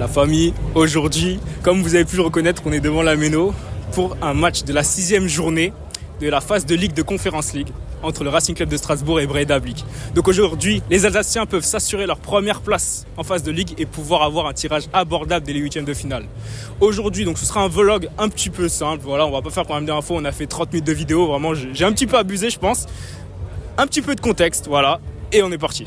La famille, aujourd'hui, comme vous avez pu le reconnaître, on est devant la Méno pour un match de la 6e journée de la phase de Ligue de Conference League entre le Racing Club de Strasbourg et Breda Blik. Donc aujourd'hui, les Alsaciens peuvent s'assurer leur première place en phase de Ligue et pouvoir avoir un tirage abordable dès les 8e de finale. Aujourd'hui, donc ce sera un vlog un petit peu simple. Voilà, on va pas faire comme la dernière fois, on a fait 30 minutes de vidéo. Vraiment, j'ai un petit peu abusé, je pense. Un petit peu de contexte, voilà, et on est parti.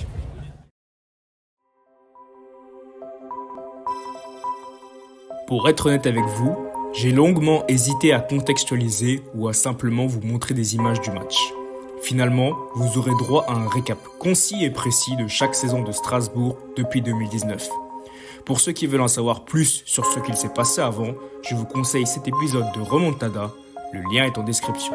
Pour être honnête avec vous, j'ai longuement hésité à contextualiser ou à simplement vous montrer des images du match. Finalement, vous aurez droit à un récap concis et précis de chaque saison de Strasbourg depuis 2019. Pour ceux qui veulent en savoir plus sur ce qu'il s'est passé avant, je vous conseille cet épisode de Remontada, le lien est en description.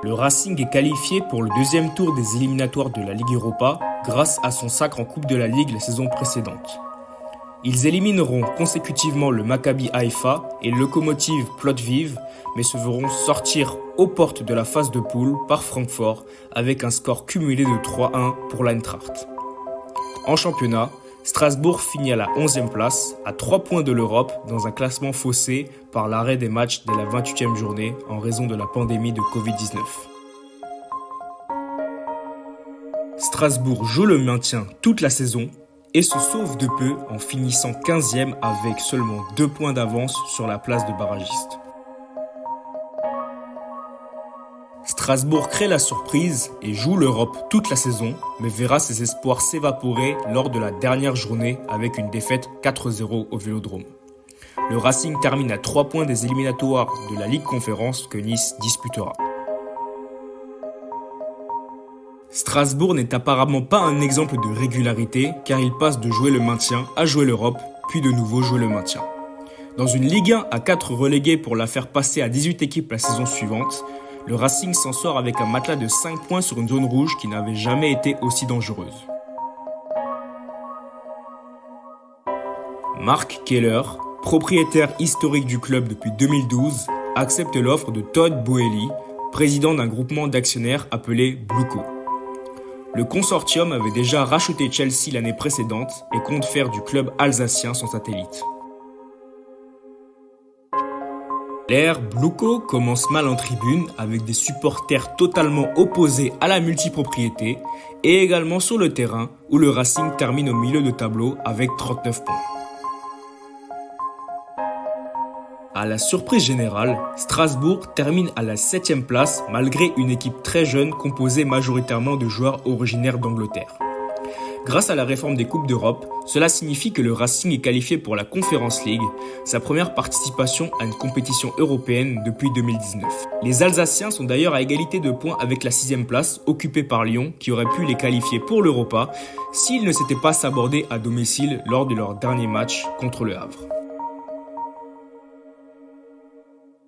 Le Racing est qualifié pour le deuxième tour des éliminatoires de la Ligue Europa grâce à son sacre en Coupe de la Ligue la saison précédente. Ils élimineront consécutivement le Maccabi Haïfa et le Lokomotiv Plovdiv, mais se verront sortir aux portes de la phase de poule par Francfort avec un score cumulé de 3-1 pour l'Eintracht. En championnat, Strasbourg finit à la 11e place, à 3 points de l'Europe, dans un classement faussé par l'arrêt des matchs dès la 28e journée en raison de la pandémie de Covid-19. Strasbourg joue le maintien toute la saison et se sauve de peu en finissant 15e avec seulement 2 points d'avance sur la place de barragiste. Strasbourg crée la surprise et joue l'Europe toute la saison, mais verra ses espoirs s'évaporer lors de la dernière journée avec une défaite 4-0 au Vélodrome. Le Racing termine à 3 points des éliminatoires de la Ligue Conférence que Nice disputera. Strasbourg n'est apparemment pas un exemple de régularité car il passe de jouer le maintien à jouer l'Europe, puis de nouveau jouer le maintien. Dans une Ligue 1 à 4 relégués pour la faire passer à 18 équipes la saison suivante, le Racing s'en sort avec un matelas de 5 points sur une zone rouge qui n'avait jamais été aussi dangereuse. Mark Keller, propriétaire historique du club depuis 2012, accepte l'offre de Todd Boehly, président d'un groupement d'actionnaires appelé Blueco. Le consortium avait déjà racheté Chelsea l'année précédente et compte faire du club alsacien son satellite. L'ère Blueco commence mal en tribune avec des supporters totalement opposés à la multipropriété et également sur le terrain où le Racing termine au milieu de tableau avec 39 points. À la surprise générale, Strasbourg termine à la 7e place malgré une équipe très jeune composée majoritairement de joueurs originaires d'Angleterre. Grâce à la réforme des Coupes d'Europe, cela signifie que le Racing est qualifié pour la Conference League, sa première participation à une compétition européenne depuis 2019. Les Alsaciens sont d'ailleurs à égalité de points avec la 6e place occupée par Lyon qui aurait pu les qualifier pour l'Europa s'ils ne s'étaient pas sabordés à domicile lors de leur dernier match contre le Havre.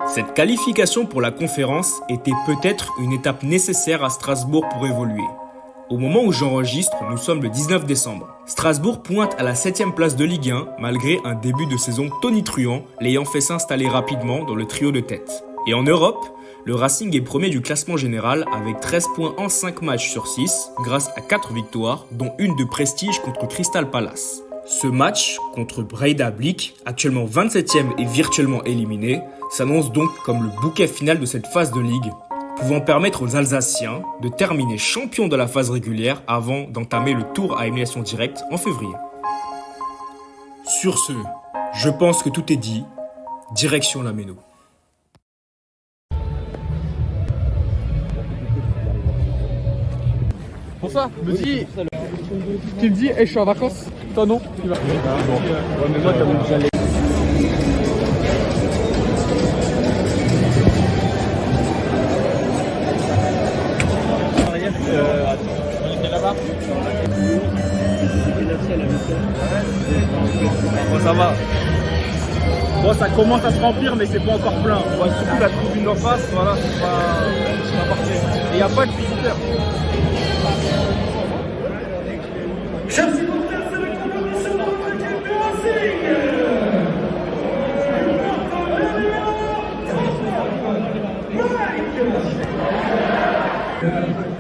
Cette qualification pour la conférence était peut-être une étape nécessaire à Strasbourg pour évoluer. Au moment où j'enregistre, nous sommes le 19 décembre. Strasbourg pointe à la 7e place de Ligue 1 malgré un début de saison tonitruant, l'ayant fait s'installer rapidement dans le trio de tête. Et en Europe, le Racing est premier du classement général avec 13 points en 5 matchs sur 6 grâce à 4 victoires, dont une de prestige contre Crystal Palace. Ce match contre Breda Blik, actuellement 27e et virtuellement éliminé, s'annonce donc comme le bouquet final de cette phase de Ligue, pouvant permettre aux Alsaciens de terminer champions de la phase régulière avant d'entamer le tour à élimination directe en février. Sur ce, je pense que tout est dit. Direction la Méno. Pour ça, tu me dis, hey, je suis en vacances. Toi non, tu vas. Ouais, mais moi, t'as déjà les... On était là-bas. Bon, ça va. Bon, ça commence à se remplir, mais c'est pas encore plein. Ouais, surtout la tribune d'en face, voilà, c'est pas parfait. Et il n'y a pas de visiteurs. Chers supporters, c'est le proposition d'entre l'équipe de Racing.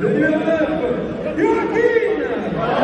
Le numéro 9, Joachim.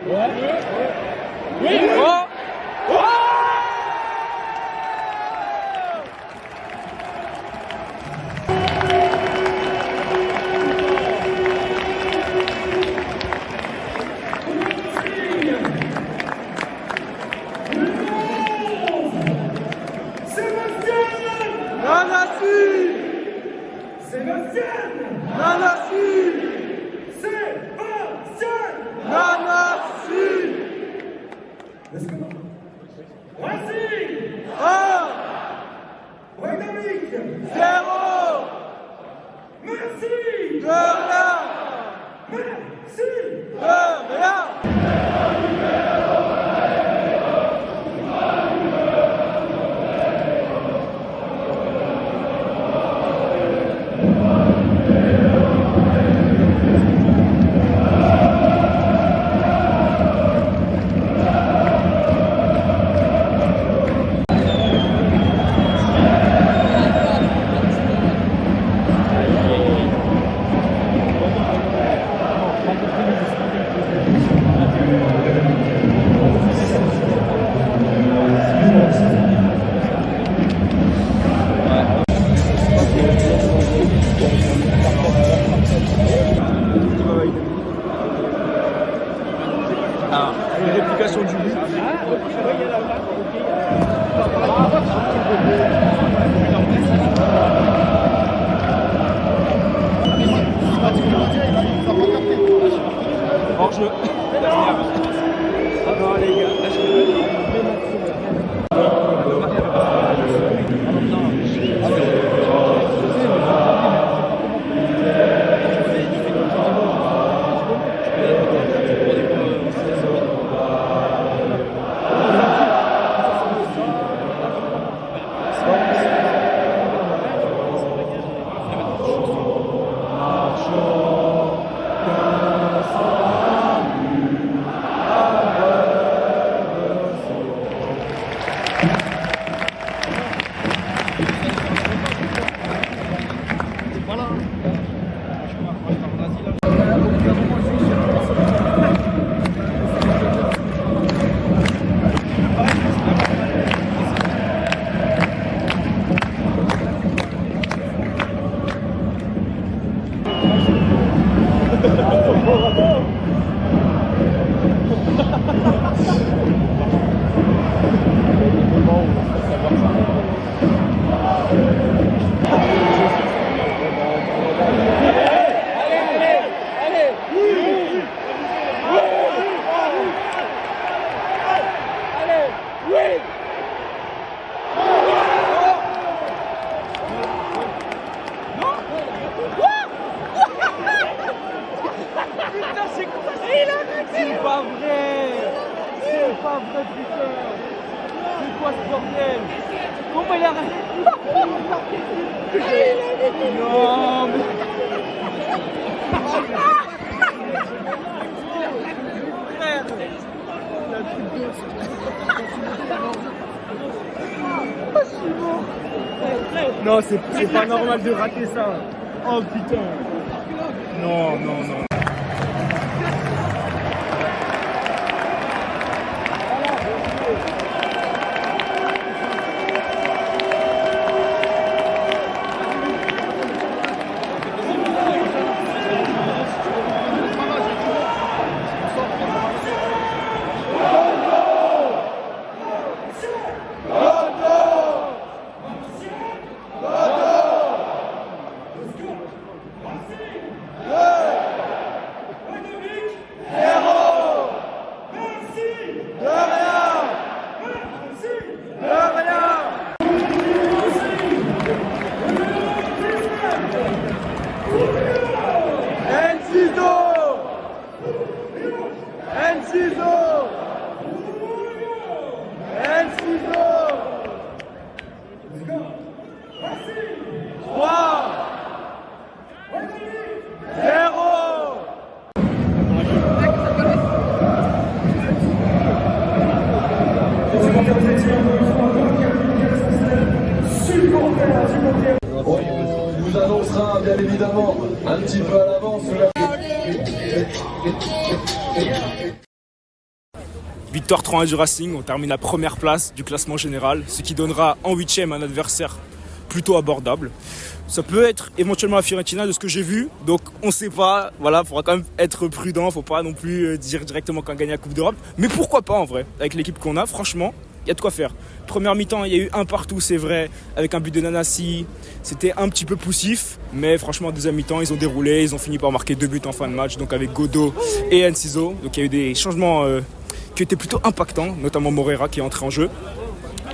Oh! Une réplication du but. Hors jeu. Ah non les gars. C'est pas vrai! C'est pas vrai, putain! C'est quoi ce bordel? Comment il a non, mais... Frère! Non, c'est pas normal de rater ça! Oh putain! Non, non, non! On vous annoncera bien évidemment un petit peu à l'avance Victoire 3-1 du Racing, on termine à première place du classement général, ce qui donnera en 8e un adversaire plutôt abordable. Ça peut être éventuellement la Fiorentina de ce que j'ai vu, donc on ne sait pas, voilà, il faudra quand même être prudent, il ne faut pas non plus dire directement qu'on gagne la Coupe d'Europe, mais pourquoi pas en vrai, avec l'équipe qu'on a, franchement, il y a de quoi faire. Première mi-temps, il y a eu un partout, c'est vrai, avec un but de Nanasi, c'était un petit peu poussif, mais franchement en deuxième mi-temps, ils ont déroulé, ils ont fini par marquer 2 buts en fin de match, donc avec Godot et Enciso, donc il y a eu des changements qui étaient plutôt impactants, notamment Moreira qui est entré en jeu.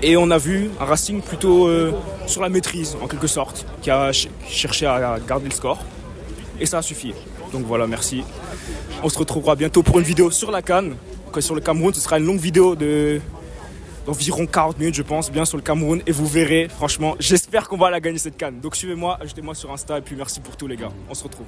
Et on a vu un Racing plutôt sur la maîtrise, en quelque sorte, qui a cherché à garder le score. Et ça a suffi. Donc voilà, merci. On se retrouvera bientôt pour une vidéo sur la CAN. Sur le Cameroun, ce sera une longue vidéo d'environ 40 minutes, je pense, bien sur le Cameroun. Et vous verrez, franchement, j'espère qu'on va la gagner cette CAN. Donc suivez-moi, ajoutez-moi sur Insta. Et puis merci pour tout, les gars. On se retrouve.